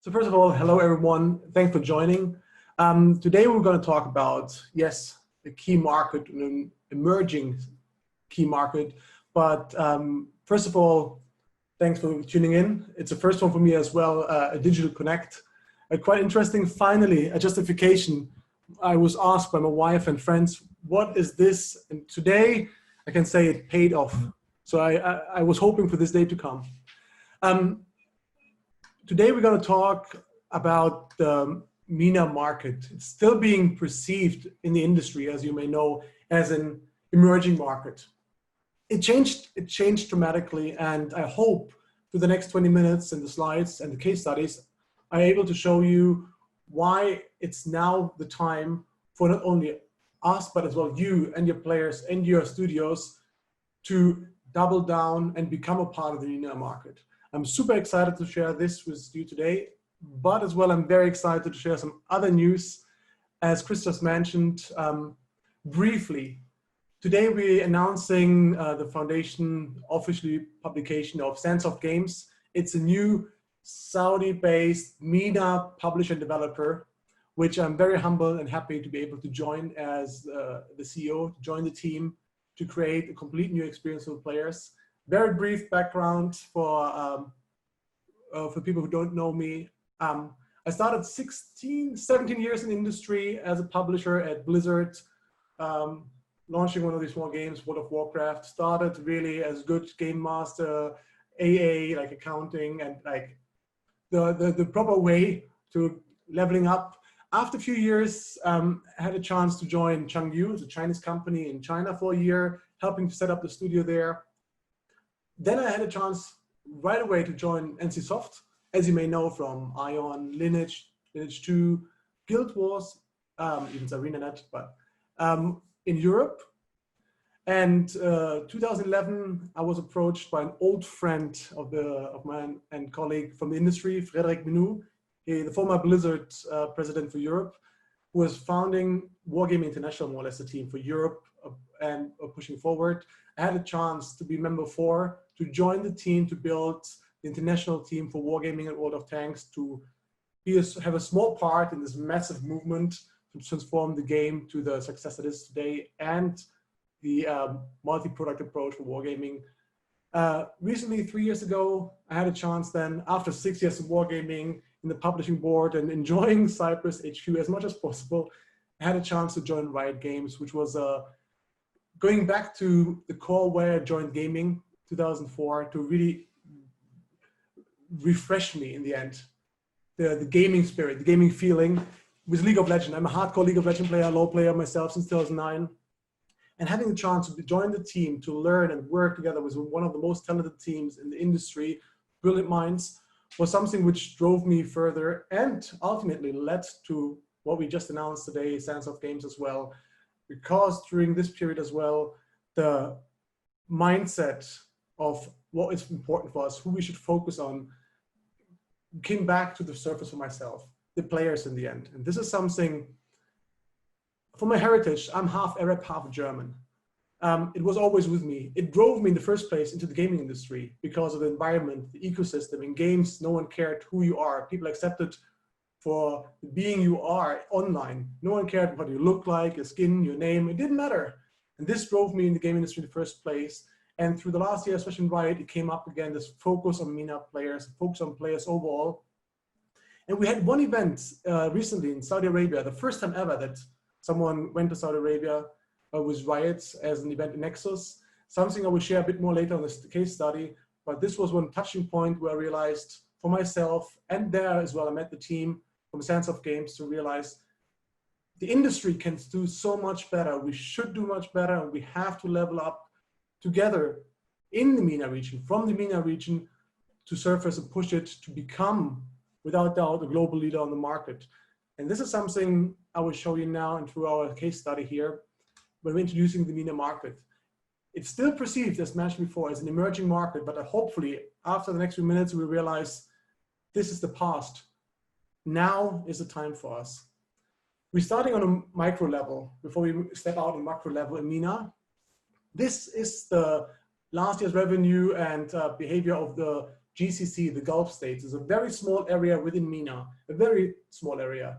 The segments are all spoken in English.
So first of all, hello everyone. Thanks for joining. Today we're going to talk about, yes, the key market, an emerging key market. But first of all, thanks for tuning in. It's the first one for me as well, a digital connect. Quite interesting. Finally, a justification. I was asked by my wife and friends, what is this? And today I can say it paid off. So I was hoping for this day to come. Today we're going to talk about the MENA market. It's still being perceived in the industry, as you may know, as an emerging market. It changed dramatically, and I hope through the next 20 minutes and the slides and the case studies, I'm able to show you why it's now the time for not only us, but as well you and your players and your studios to double down and become a part of the MENA market. I'm super excited to share this with you today, but as well, I'm very excited to share some other news. As Chris just mentioned, briefly, today we're announcing the foundation officially publication of Sandsoft Games. It's a new Saudi-based MENA publisher and developer, which I'm very humble and happy to be able to join as the CEO, to join the team, to create a complete new experience for players. Very brief background for people who don't know me. I started 17 years in the industry as a publisher at Blizzard, launching one of these small games, World of Warcraft. Started really as good game master, AA, like accounting, and like the proper way to leveling up. After a few years, I had a chance to join Changyu, it's a Chinese company in China for a year, helping to set up the studio there. Then I had a chance right away to join NCSoft, as you may know from Ion, Lineage 2, Guild Wars, even ArenaNet, but in Europe. And 2011, I was approached by an old friend of mine and colleague from the industry, Frédéric Menou, the former Blizzard president for Europe, who was founding Wargaming International, more or less the team for Europe and pushing forward. I had a chance to be member 4, to join the team to build the international team for Wargaming and World of Tanks, to have a small part in this massive movement to transform the game to the success it is today, and the multi-product approach for Wargaming. Recently, 3 years ago, I had a chance then, after 6 years of Wargaming in the publishing board and enjoying Cyprus HQ as much as possible, I had a chance to join Riot Games, which was going back to the core where I joined gaming, 2004, to really refresh me in the end. The gaming spirit, the gaming feeling with League of Legends. I'm a hardcore League of Legends player, LoL player myself since 2009. And having the chance to join the team, to learn and work together with one of the most talented teams in the industry, brilliant minds, was something which drove me further and ultimately led to what we just announced today, Sandsoft Games as well. Because during this period as well, the mindset of what is important for us, who we should focus on, came back to the surface for myself, the players in the end. And this is something, for my heritage, I'm half Arab, half German. It was always with me. It drove me in the first place into the gaming industry because of the environment, the ecosystem. In games, no one cared who you are. People accepted for being you are online. No one cared what you look like, your skin, your name, it didn't matter. And this drove me in the game industry in the first place. And through the last year, especially in Riot, it came up again, this focus on MENA players, focus on players overall. And we had one event recently in Saudi Arabia, the first time ever that someone went to Saudi Arabia with Riot as an event in Nexus. Something I will share a bit more later on this case study, but this was one touching point where I realized for myself, and there as well, I met the team from Sandsoft Games to realize the industry can do so much better. We should do much better, and we have to level up together in the MENA region, from the MENA region, to surface and push it to become, without doubt, a global leader on the market. And this is something I will show you now and through our case study here, when we're introducing the MENA market. It's still perceived, as mentioned before, as an emerging market, but hopefully after the next few minutes, we realize this is the past. Now is the time for us. We're starting on a micro level before we step out on macro level in MENA. This is the last year's revenue and behavior of the GCC, the Gulf states, is a very small area within MENA, a very small area.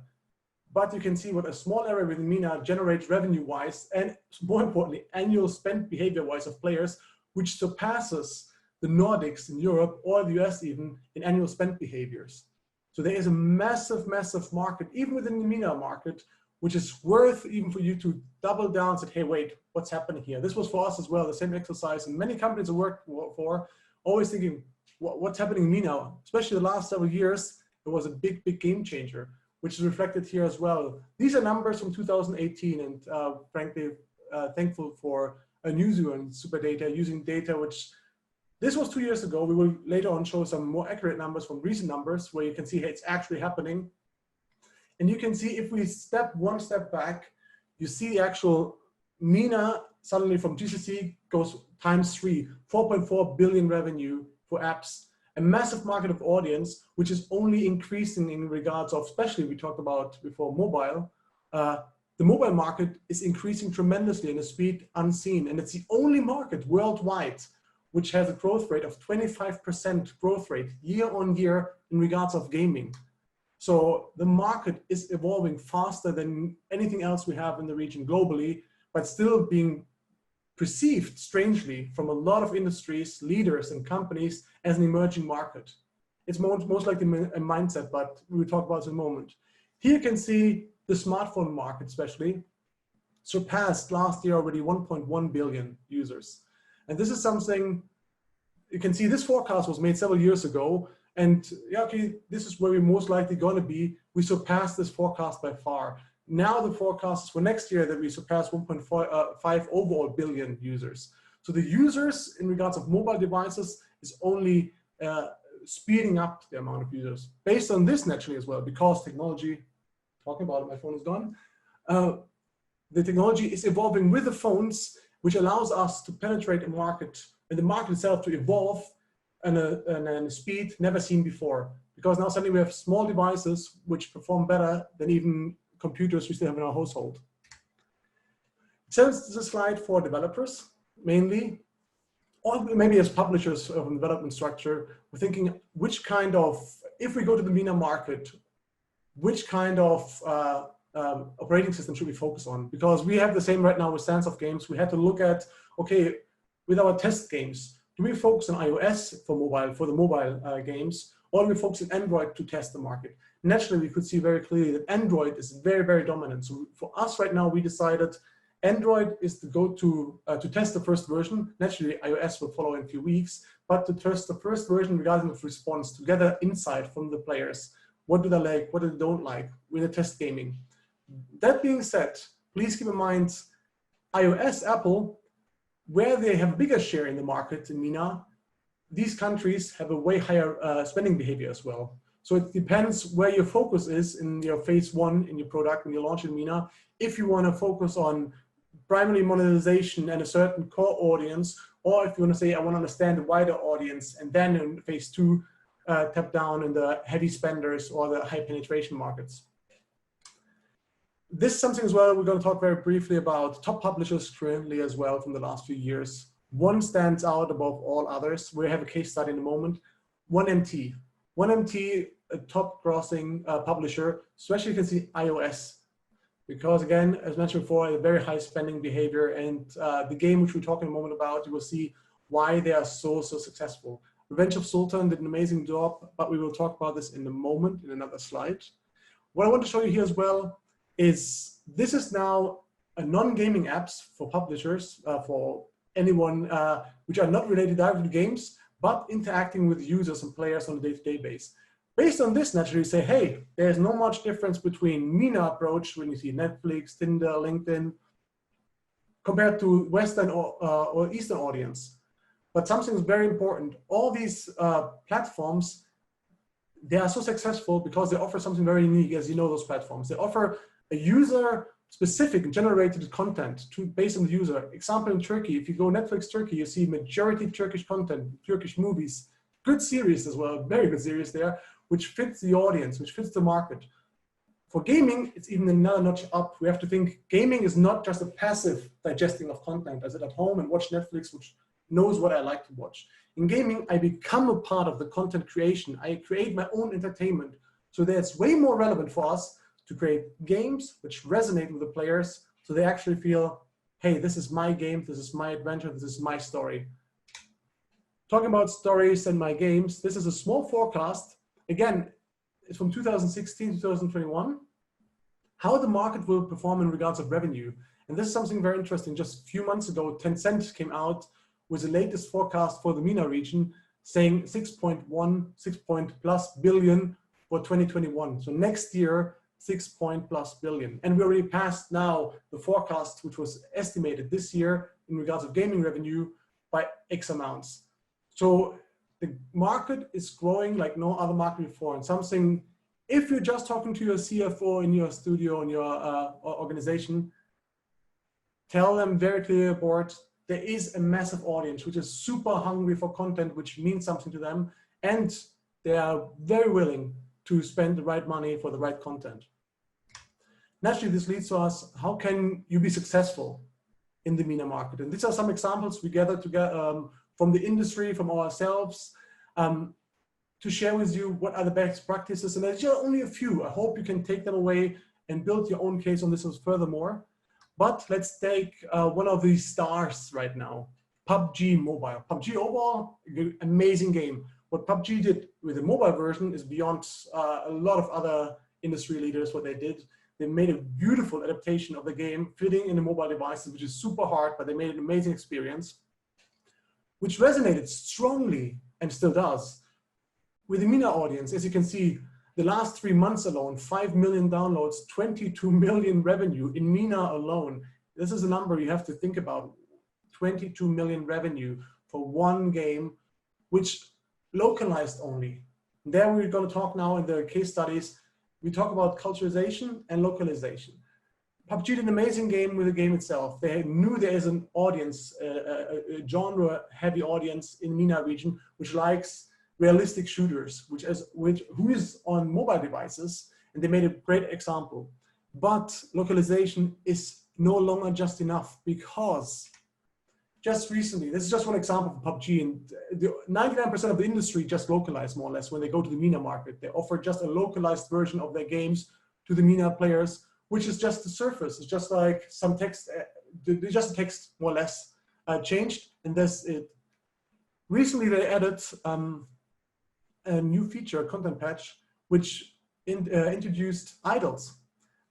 But you can see what a small area within MENA generates revenue-wise and, more importantly, annual spend behavior-wise of players, which surpasses the Nordics in Europe or the US even in annual spend behaviors. So there is a massive, massive market, even within the MENA market, which is worth even for you to double down and say, hey, wait, what's happening here? This was for us as well, the same exercise. And many companies I work for, always thinking, what's happening in MENA? Especially the last several years, it was a big, big game changer, which is reflected here as well. These are numbers from 2018, and frankly, thankful for Newzoo and Superdata using data, which this was 2 years ago. We will later on show some more accurate numbers from recent numbers where you can see, hey, it's actually happening. And you can see if we step one step back, you see the actual MENA suddenly from GCC goes ×3, 4.4 billion revenue for apps, a massive market of audience, which is only increasing in regards of, especially we talked about before mobile. The mobile market is increasing tremendously in a speed unseen. And it's the only market worldwide which has a growth rate of 25% growth rate year on year in regards of gaming. So the market is evolving faster than anything else we have in the region globally, but still being perceived strangely from a lot of industries, leaders and companies as an emerging market. It's most likely a mindset, but we will talk about it in a moment. Here you can see the smartphone market especially surpassed last year already 1.1 billion users. And this is something, you can see this forecast was made several years ago. And yeah, okay, this is where we're most likely going to be. We surpassed this forecast by far. Now the forecast is for next year that we surpass 1.5 overall billion users. So the users in regards of mobile devices is only speeding up the amount of users. Based on this naturally as well, because technology, talking about it, my phone is gone. The technology is evolving with the phones, which allows us to penetrate a market and the market itself to evolve and a speed never seen before. Because now suddenly we have small devices which perform better than even computers we still have in our household. So this is a slide for developers mainly, or maybe as publishers of a development structure. We're thinking which kind of, if we go to the MENA market, which kind of operating system should we focus on? Because we have the same right now with Sandsoft games. We had to look at, okay, with our test games, do we focus on iOS for mobile, for the mobile games, or do we focus on Android to test the market? Naturally, we could see very clearly that Android is very, very dominant. So for us right now, we decided Android is the go-to to test the first version. Naturally, iOS will follow in a few weeks, but to test the first version regarding of response, to gather insight from the players. What do they like? What do they don't like with the test gaming? That being said, please keep in mind, iOS, Apple, where they have a bigger share in the market in MENA, these countries have a way higher spending behavior as well. So it depends where your focus is in your phase one in your product when you launch in MENA. If you want to focus on primary monetization and a certain core audience, or if you want to say, I want to understand a wider audience, and then in phase two, tap down in the heavy spenders or the high penetration markets. This is something as well we're going to talk very briefly about top publishers currently as well from the last few years. One stands out above all others. We have a case study in a moment. 1MT. 1MT, a top grossing publisher, especially you can see iOS. Because again, as mentioned before, a very high spending behavior, and the game which we're talking a moment about, you will see why they are so successful. Revenge of Sultan did an amazing job, but we will talk about this in a moment in another slide. What I want to show you here as well is this is now a non-gaming apps for publishers, for anyone which are not related directly to games, but interacting with users and players on a day-to-day basis. Based on this, naturally say, hey, there's not much difference between MENA approach when you see Netflix, Tinder, LinkedIn, compared to Western or Eastern audience. But something is very important. All these platforms, they are so successful because they offer something very unique, as you know, those platforms. They offer a user-specific generated content based on the user. Example in Turkey, if you go Netflix Turkey, you see majority Turkish content, Turkish movies, good series as well, very good series there, which fits the audience, which fits the market. For gaming, it's even another notch up. We have to think gaming is not just a passive digesting of content. I sit at home and watch Netflix, which knows what I like to watch. In gaming, I become a part of the content creation. I create my own entertainment. So that's way more relevant for us to create games which resonate with the players, so they actually feel, hey, this is my game, this is my adventure, this is my story. Talking about stories and my games, this is a small forecast. Again, it's from 2016 to 2021, how the market will perform in regards of revenue. And this is something very interesting. Just a few months ago, Tencent came out with the latest forecast for the MENA region, saying 6+ billion for 2021. So next year, 6+ billion. And we already passed now the forecast, which was estimated this year in regards of gaming revenue by X amounts. So the market is growing like no other market before. And something, if you're just talking to your CFO in your studio, in your organization, tell them very clearly, board, there is a massive audience which is super hungry for content, which means something to them. And they are very willing to spend the right money for the right content. Naturally, this leads to us, how can you be successful in the MENA market? And these are some examples we gathered together from the industry, from ourselves, to share with you what are the best practices. And there's just only a few. I hope you can take them away and build your own case on this furthermore. But let's take one of these stars right now, PUBG Mobile. PUBG Mobile, amazing game. What PUBG did with the mobile version is beyond a lot of other industry leaders, what they did. They made a beautiful adaptation of the game fitting in the mobile devices, which is super hard, but they made an amazing experience, which resonated strongly and still does with the MENA audience. As you can see, the last 3 months alone, 5 million downloads, 22 million revenue in MENA alone. This is a number you have to think about. 22 million revenue for one game, which localized only. There we're going to talk now in the case studies. We talk about culturalization and localization. PUBG did an amazing game with the game itself. They knew there is an audience, a genre-heavy audience in MENA region, which likes realistic shooters, who is on mobile devices, and they made a great example. But localization is no longer just enough, because just recently, this is just one example of PUBG, and 99% of the industry just localize more or less when they go to the MENA market. They offer just a localized version of their games to the MENA players, which is just the surface. It's just like some text, just the text more or less changed, and that's it. Recently, they added a new feature, a content patch, which introduced idols.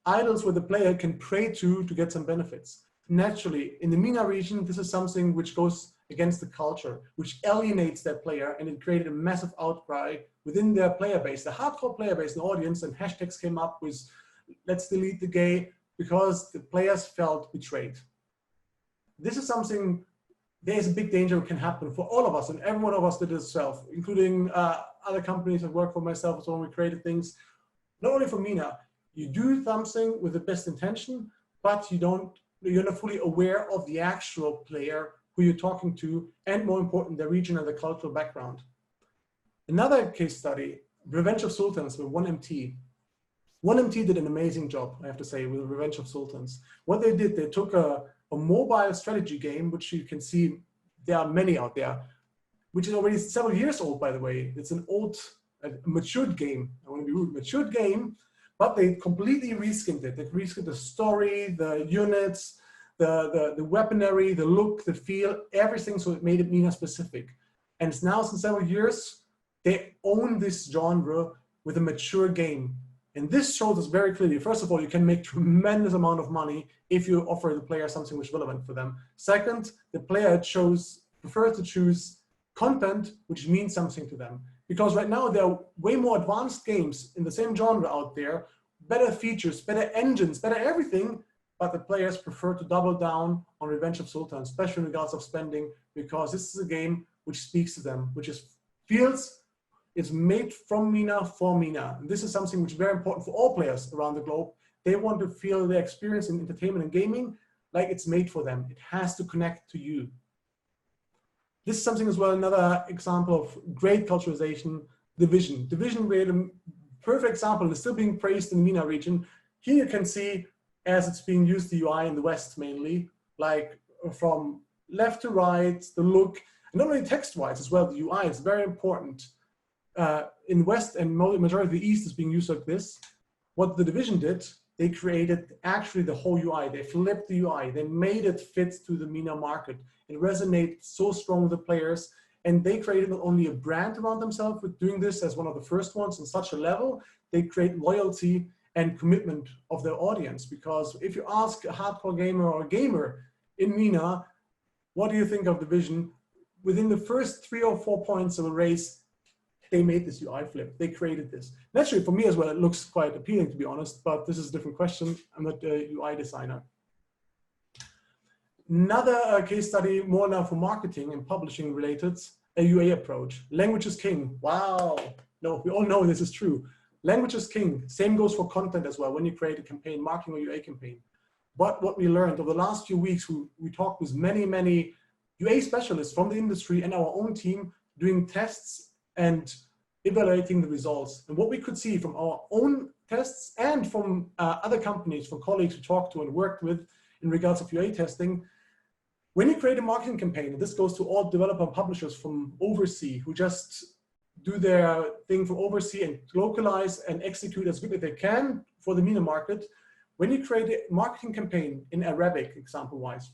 Idols where the player can pray to get some benefits. Naturally, in the MENA region, this is something which goes against the culture, which alienates their player, and it created a massive outcry within their player base, the hardcore player base and audience, and hashtags came up with, let's delete the gay, because the players felt betrayed. This is something, there's a big danger can happen for all of us, and every one of us did it itself, including other companies that work for myself, so when we created things, not only for MENA, you do something with the best intention, but you're not fully aware of the actual player who you're talking to, and more important, the region and the cultural background. Another case study, Revenge of Sultans with 1MT. 1MT did an amazing job, I have to say, with Revenge of Sultans. What they did, they took a mobile strategy game, which you can see, there are many out there, which is already several years old, by the way. It's an old, matured game. I want to be rude, matured game, but they completely reskinned it. They reskinned the story, the units, the weaponry, the look, the feel, everything, so it made it MENA specific. And it's now, since several years, they own this genre with a mature game. And this shows us very clearly, first of all, you can make tremendous amount of money if you offer the player something which is relevant for them. Second, the player prefers to choose content which means something to them. Because right now there are way more advanced games in the same genre out there, better features, better engines, better everything, but the players prefer to double down on Revenge of Sultans, especially in regards of spending, because this is a game which speaks to them, which is made from MENA for MENA. And this is something which is very important for all players around the globe. They want to feel the experience in entertainment and gaming like it's made for them. It has to connect to you. This is something as well, another example of great culturalization, Division. Division, we had a perfect example, is still being praised in the MENA region. Here you can see, as it's being used, the UI in the West mainly, like from left to right, the look, and not only text-wise as well, the UI is very important. In West and majority of the East is being used like this. What the division did, they created actually the whole UI. They flipped the UI. They made it fit to the MENA market. It resonated so strong with the players. And they created not only a brand around themselves with doing this as one of the first ones on such a level, they create loyalty and commitment of their audience. Because if you ask a hardcore gamer or a gamer in MENA, what do you think of Division? Within the first 3 or 4 points of a race, they made this UI flip. They created this. Naturally, for me as well, it looks quite appealing, to be honest, but this is a different question. I'm not a UI designer. Another case study, more now for marketing and publishing related, a UA approach. Language is king. Wow. No, we all know this is true. Language is king. Same goes for content as well when you create a campaign, marketing or UA campaign. But what we learned over the last few weeks, we talked with many UA specialists from the industry and our own team doing tests and evaluating the results. And what we could see from our own tests and from other companies, from colleagues we talked to and worked with in regards of UA testing, when you create a marketing campaign, and this goes to all developer and publishers from overseas who just do their thing from overseas and localize and execute as good as they can for the MENA market, when you create a marketing campaign in Arabic, example-wise,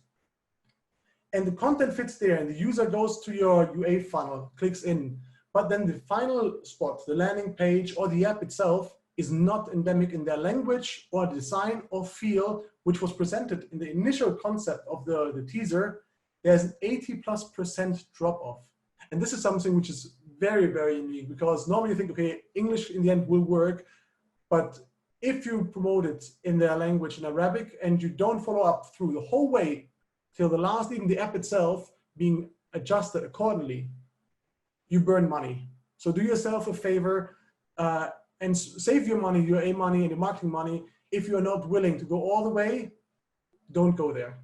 and the content fits there and the user goes to your UA funnel, clicks in, but then the final spot, the landing page or the app itself is not endemic in their language or design or feel, which was presented in the initial concept of the teaser, there's an 80+% drop off. And this is something which is very unique, because normally you think, okay, English in the end will work, but if you promote it in their language in Arabic and you don't follow up through the whole way till the last, even the app itself being adjusted accordingly, you burn money. So do yourself a favor and save your money, your UA money and your marketing money. If you're not willing to go all the way, don't go there.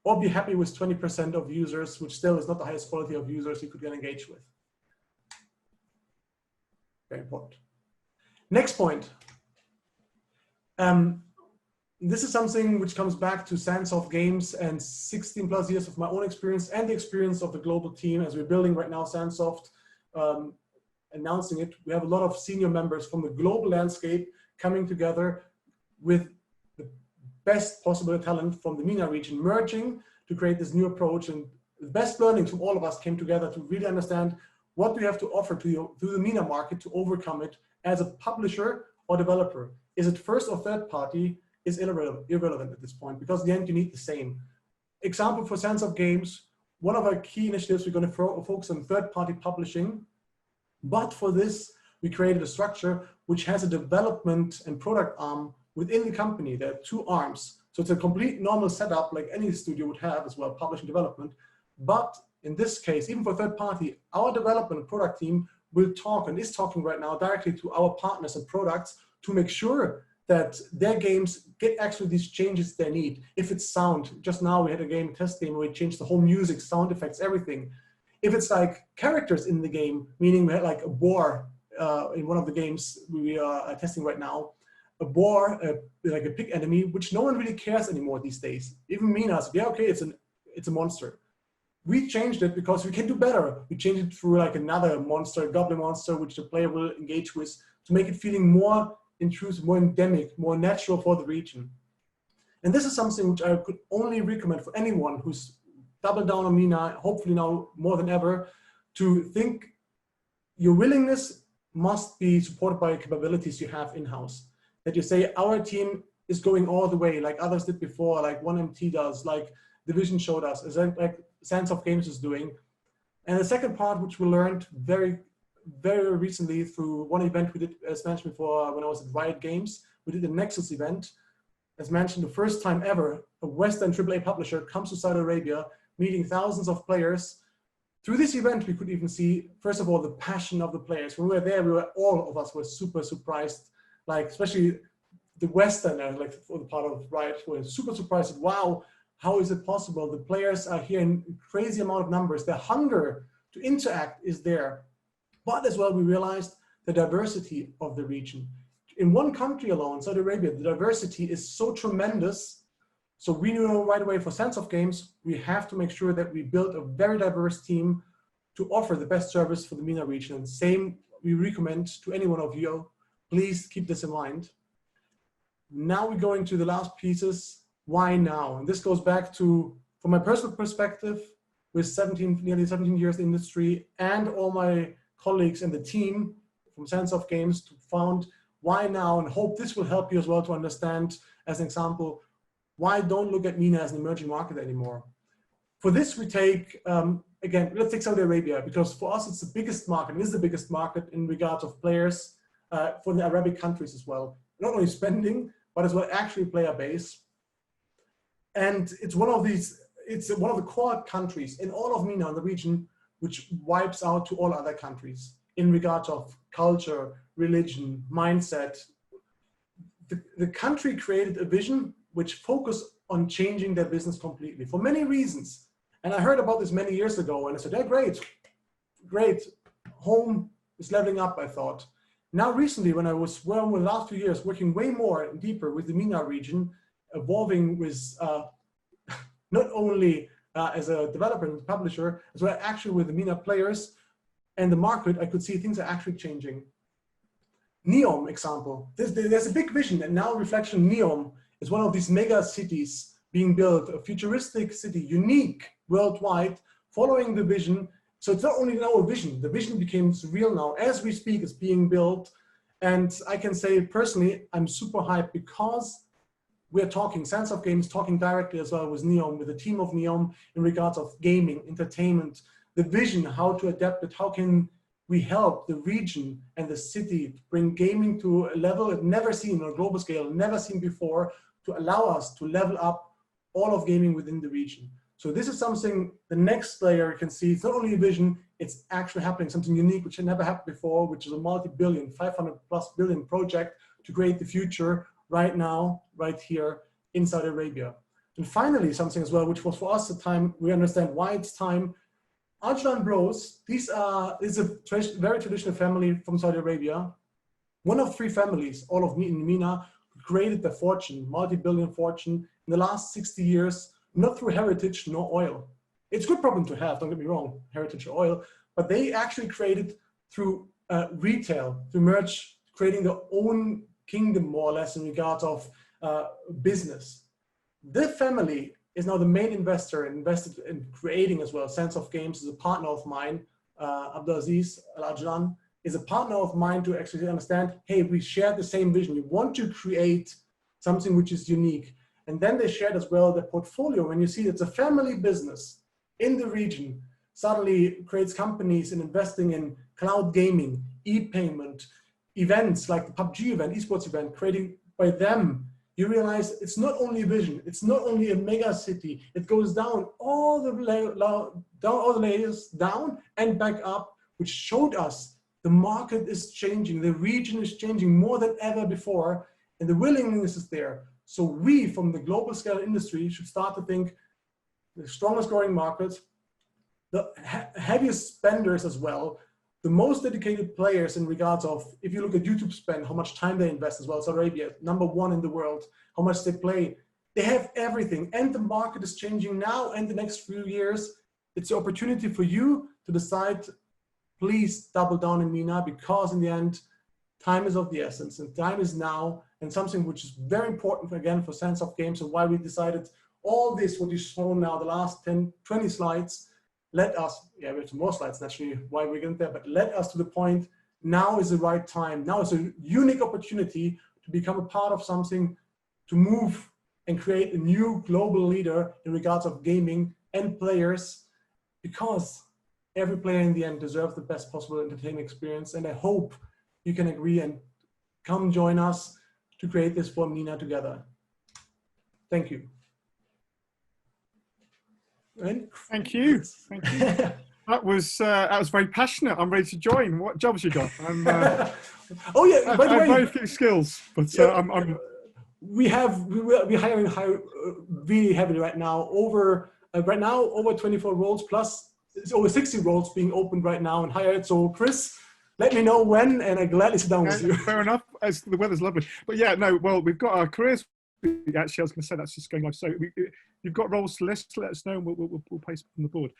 Or be happy with 20% of users, which still is not the highest quality of users you could get engaged with. Very important. Next point. This is something which comes back to Sandsoft games and 16+ years of my own experience and the experience of the global team as we're building right now Sandsoft, announcing it. We have a lot of senior members from the global landscape coming together with the best possible talent from the MENA region, merging to create this new approach. And the best learnings from all of us came together to really understand what we have to offer to the MENA market to overcome it as a publisher or developer. Is it first or third party is irrelevant at this point, because in the end you need the same. Example for Sandsoft games, one of our key initiatives, we're going to focus on third-party publishing. But for this, we created a structure which has a development and product arm within the company. There are 2 arms. So it's a complete normal setup like any studio would have as well, publishing development. But in this case, even for third party, our development and product team will talk and is talking right now directly to our partners and products to make sure that their games get actually these changes they need. If it's sound, just now we had a test game where we changed the whole music, sound effects, everything. If it's like characters in the game, meaning we had like a boar in one of the games we are testing right now, a boar, like a big enemy, which no one really cares anymore these days. Even MENA said, yeah, okay, it's a monster. We changed it because we can do better. We changed it through like another monster, goblin monster, which the player will engage with to make it feeling more intrusive, more endemic, more natural for the region. And this is something which I could only recommend for anyone who's doubled down on MENA, hopefully now more than ever, to think your willingness must be supported by capabilities you have in-house. That you say, our team is going all the way, like others did before, like 1MT does, like Division showed us, like Sandsoft Games is doing. And the second part, which we learned very recently through one event we did, as mentioned before, when I was at Riot Games, we did a Nexus event. As mentioned, the first time ever, a Western AAA publisher comes to Saudi Arabia, meeting thousands of players. Through this event, we could even see, first of all, the passion of the players. When we were there, all of us were super surprised, like especially the Western, like for the part of Riot, were super surprised. Wow, how is it possible? The players are here in crazy amount of numbers. Their hunger to interact is there. But as well, we realized the diversity of the region. In one country alone, Saudi Arabia, the diversity is so tremendous So we knew right away for Sandsoft Games, we have to make sure that we build a very diverse team to offer the best service for the MENA region. And same we recommend to any one of you, please keep this in mind. Now we're going to the last pieces, why now? And this goes back to, from my personal perspective, with nearly 17 years in the industry and all my colleagues and the team from Sandsoft Games to found why now, and hope this will help you as well to understand, as an example, why don't look at MENA as an emerging market anymore. For this, we take, again, let's take Saudi Arabia, because for us, it's the biggest market. It is the biggest market in regards of players for the Arabic countries as well. Not only spending, but as well actually player base. And it's one of the core countries in all of MENA, in the region, which wipes out to all other countries in regards of culture, religion, mindset. The country created a vision which focused on changing their business completely for many reasons. And I heard about this many years ago and I said, yeah, great. Home is leveling up, I thought. Now recently, when I was, well, in the last 2 years, working way more and deeper with the MENA region, evolving with not only as a developer and publisher, as well actually with the MENA players and the market, I could see things are actually changing. NEOM example, there's a big vision, and now reflection NEOM is one of these mega cities being built, a futuristic city, unique worldwide, following the vision. So it's not only now a vision, the vision becomes real now. As we speak, it's being built. And I can say personally, I'm super hyped because we're talking, Sandsoft Games talking directly as well with NEOM, with the team of NEOM in regards of gaming, entertainment, the vision, how to adapt it, how can we help the region and the city to bring gaming to a level it never seen on a global scale, never seen before, to allow us to level up all of gaming within the region. So this is something the next player can see. It's not only a vision, it's actually happening, something unique, which had never happened before, which is a multi-billion, 500+ billion project to create the future right now, right here in Saudi Arabia. And finally, something as well, which was for us the time, we understand why it's time. Ajlan Bros, is a very traditional family from Saudi Arabia. One of 3 families, all of in MENA, created the fortune, multi-billion fortune in the last 60 years, not through heritage nor oil. It's a good problem to have, don't get me wrong, heritage or oil, but they actually created through retail, through merch, creating their own kingdom more or less in regards of business. The family is now the main investor and invested in creating as well. Sandsoft Games is a partner of mine, Abdulaziz Al-Ajlan, is a partner of mine to actually understand, hey, we share the same vision. We want to create something which is unique. And then they shared as well the portfolio. When you see it's a family business in the region, suddenly creates companies in investing in cloud gaming, e-payment, events like the PUBG event, esports event, creating by them. You realize it's not only vision, it's not only a mega city, it goes down all the layers down and back up, which showed us the market is changing, the region is changing more than ever before, and the willingness is there. So we, from the global scale industry, should start to think the strongest growing markets, the heaviest spenders as well, the most dedicated players in regards of, if you look at YouTube spend, how much time they invest as well. Saudi Arabia, #1 in the world, how much they play. They have everything, and the market is changing now and the next few years. It's the opportunity for you to decide, please double down in MENA, because in the end, time is of the essence, and time is now, and something which is very important, again, for Sandsoft Games, and why we decided all this, what you saw now, the last 10, 20 slides, let us, yeah, we have some more slides, naturally, why we're getting there, but led us to the point, now is the right time. Now is a unique opportunity to become a part of something, to move and create a new global leader in regards of gaming and players, because every player in the end deserves the best possible entertainment experience. And I hope you can agree and come join us to create this for MENA together. Thank you. Thank you. Thank you. That was very passionate. I'm ready to join. What jobs you got? Oh yeah, by the way, I have very few skills, but yeah, we're hiring really heavily right now. Over 24 roles, plus it's over 60 roles being opened right now and hired. So Chris, let me know when, and I gladly sit down with you. Fair enough. As the weather's lovely, but yeah, no. Well, we've got our careers actually, I was going to say that's just going live. So you've got roles to list. Let us know, and we'll place it on the board.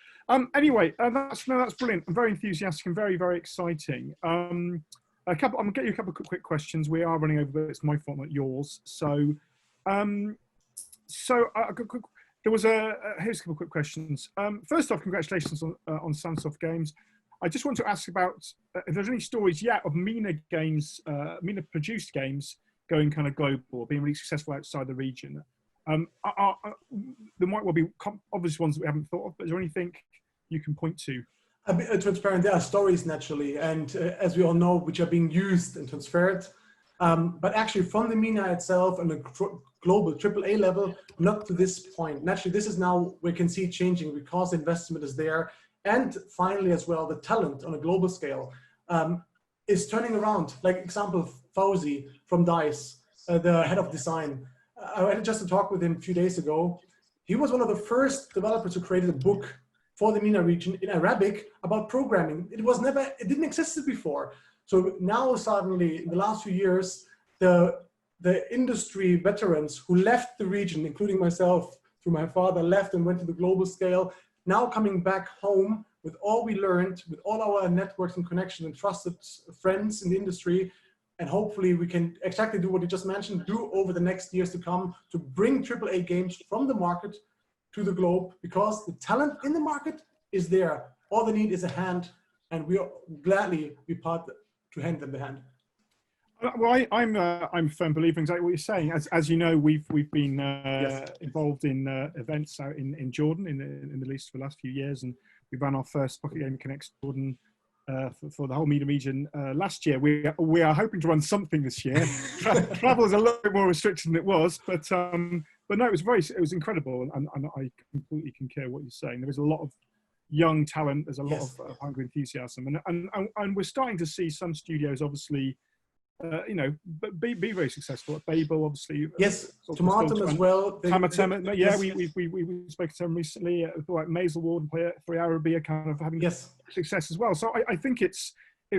Anyway, that's brilliant. I'm very enthusiastic and very, very exciting. I'm going to get you a couple of quick questions. We are running over, but it's my fault, not yours. So, there was here's a couple of quick questions. First off, congratulations on Sandsoft Games. I just want to ask about if there's any stories yet of MENA games, MENA produced games going kind of global, being really successful outside the region. There might well be obvious ones that we haven't thought of, but is there anything you can point to? A bit transparent, there are stories naturally, and as we all know, which are being used and transferred. But actually from the MENA itself and the global AAA level, not to this point. Naturally, this is now, we can see it changing because the investment is there. And finally as well, the talent on a global scale is turning around. Like example, Fawzi from DICE, the head of design. I had just a talk with him a few days ago. He was one of the first developers who created a book for the MENA region in Arabic about programming. It didn't exist before. So now suddenly, in the last few years, the industry veterans who left the region, including myself, through my father, left and went to the global scale, now coming back home with all we learned, with all our networks and connections and trusted friends in the industry, and hopefully we can exactly do what you just mentioned, do over the next years to come, to bring AAA games from the market to the globe, because the talent in the market is there. All they need is a hand, and we are gladly be part to hand them the hand. Well, I'm a firm believer in exactly what you're saying. As you know, we've been Yes. involved in events out in Jordan in the Middle East for the last few years, and we ran our first Pocket Gaming Connects Jordan for the whole MENA region last year. We are hoping to run something this year. Travel is a little bit more restricted than it was, but no, it was incredible, and I completely concur what you're saying. There is a lot of young talent. There's a lot Yes. of hungry enthusiasm, and we're starting to see some studios obviously. Be very successful at Babel, obviously. Yes, Tomatum as well. Yeah, we spoke to them recently. Like Maisel Ward and Free Araby are kind of having success as well. So I think it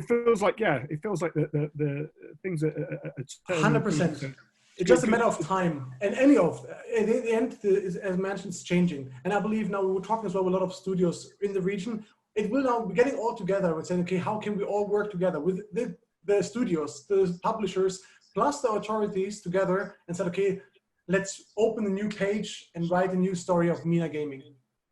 feels like the things are 100%. It's just a matter of time, and at the end, as mentioned, it's changing. And I believe now we're talking as well with a lot of studios in the region. It will now be getting all together and saying, okay, how can we all work together with the studios, the publishers, plus the authorities together, and said, okay, let's open a new page and write a new story of MENA gaming.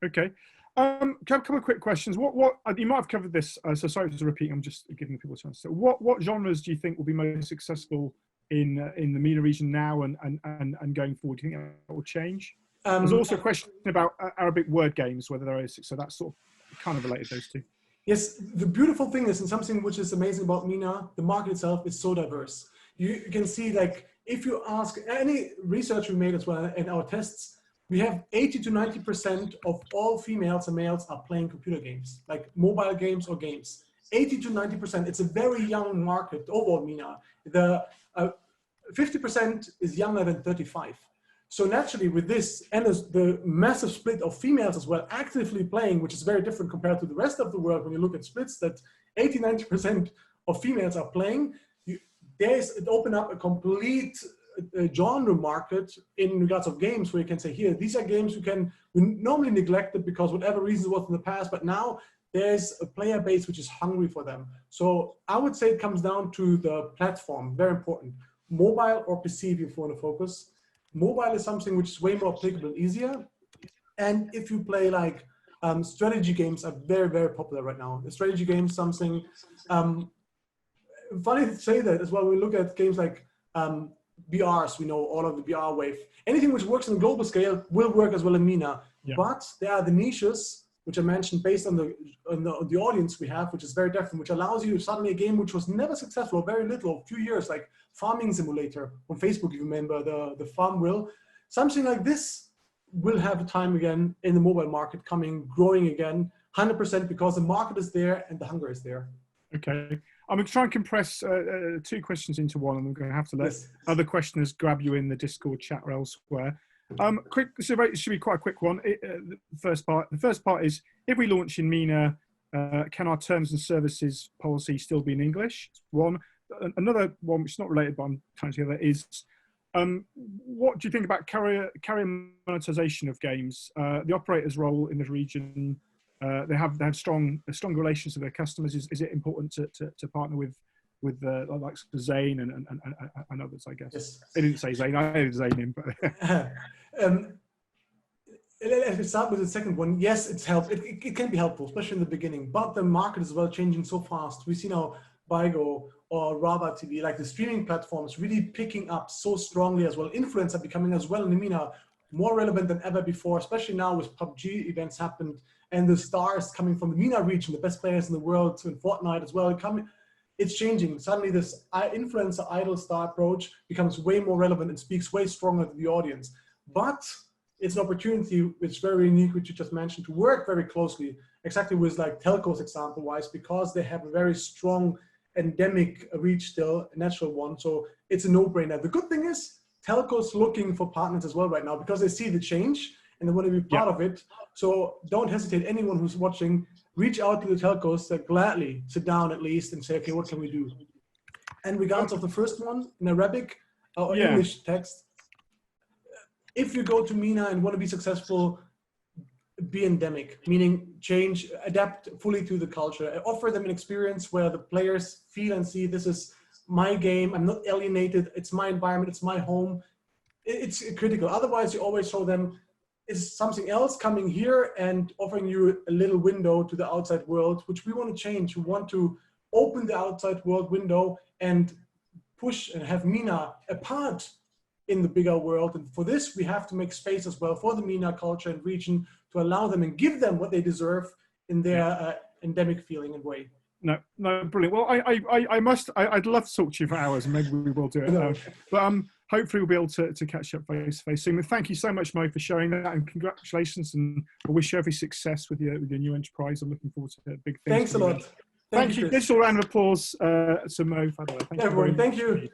Okay. A couple of quick questions. What you might have covered this, so sorry to repeat, I'm just giving people a chance. So what genres do you think will be most successful in the MENA region now and going forward? Do you think that will change? There's also a question about Arabic word games, whether there is, so that's sort of kind of related, those two. Yes, the beautiful thing is, and something which is amazing about MENA, the market itself is so diverse. You can see, like, if you ask any research we made as well in our tests, we have 80 to 90% of all females and males are playing computer games, like mobile games or games. 80 to 90%, it's a very young market, overall MENA. The 50% is younger than 35. So naturally with this, and the massive split of females as well actively playing, which is very different compared to the rest of the world, when you look at splits that 80, 90% of females are playing, it opened up a complete genre market in regards of games, where you can say, here, these are games we normally neglected because whatever reason was in the past, but now there's a player base which is hungry for them. So I would say it comes down to the platform, very important. Mobile or PC if you want to focus. Mobile is something which is way more applicable and easier. And if you play like strategy games are very, very popular right now. The strategy games, something, funny to say that as well, we look at games like BRs, we know all of the BR wave. Anything which works on a global scale will work as well in MENA. Yeah. But there are the niches, which I mentioned based on the audience we have, which is very different, which allows you suddenly a game which was never successful, very little, a few years, like Farming Simulator on Facebook, you remember, the Farm Will. Something like this will have a time again in the mobile market growing again, 100%, because the market is there and the hunger is there. Okay. I'm going to try and compress two questions into one, and I'm going to have to let other questioners grab you in the Discord chat or elsewhere. Quick, so it should be quite a quick one. The first part is, if we launch in MENA, can our terms and services policy still be in English? One. Another one, which is not related, but I'm trying to get is, What do you think about carrier monetization of games? The operator's role in the region, they have strong relations with their customers. Is it important to partner with like Zane and others, I guess? Yes. They didn't say Zane, I know Zane in, but If we start with the second one, yes, it can be helpful, especially in the beginning, but the market is well changing so fast. We see now Bigo or Rava TV, like the streaming platforms, really picking up so strongly as well. Influencers are becoming as well in the MENA more relevant than ever before, especially now with PUBG events happened and the stars coming from the MENA region, the best players in the world, in Fortnite as well, it's changing. Suddenly this influencer idol star approach becomes way more relevant and speaks way stronger to the audience. But it's an opportunity which is very unique, which you just mentioned, to work very closely, exactly with like telcos example-wise, because they have a very strong endemic reach still, a natural one. So it's a no-brainer. The good thing is telcos looking for partners as well right now because they see the change and they want to be part of it. So don't hesitate, anyone who's watching, reach out to the telcos that gladly sit down at least and say, okay, what can we do? And regards of the first one, in Arabic or English text, if you go to MENA and want to be successful, be endemic, meaning change, adapt fully to the culture, offer them an experience where the players feel and see this is my game, I'm not alienated, it's my environment, it's my home. It's critical. Otherwise, you always show them is something else coming here and offering you a little window to the outside world, which we want to change. We want to open the outside world window and push and have MENA a part in the bigger world. And for this, we have to make space as well for the MENA culture and region to allow them and give them what they deserve in their endemic feeling and way. No, brilliant. Well, I'd love to talk to you for hours, and maybe we will do it. But hopefully we'll be able to catch up face to face soon. Thank you so much, Mo, for sharing that, and congratulations, and I wish you every success with your new enterprise. I'm looking forward to big things. Thanks a lot. Thank you. Digital round of applause to Mo Fadl. Thank you.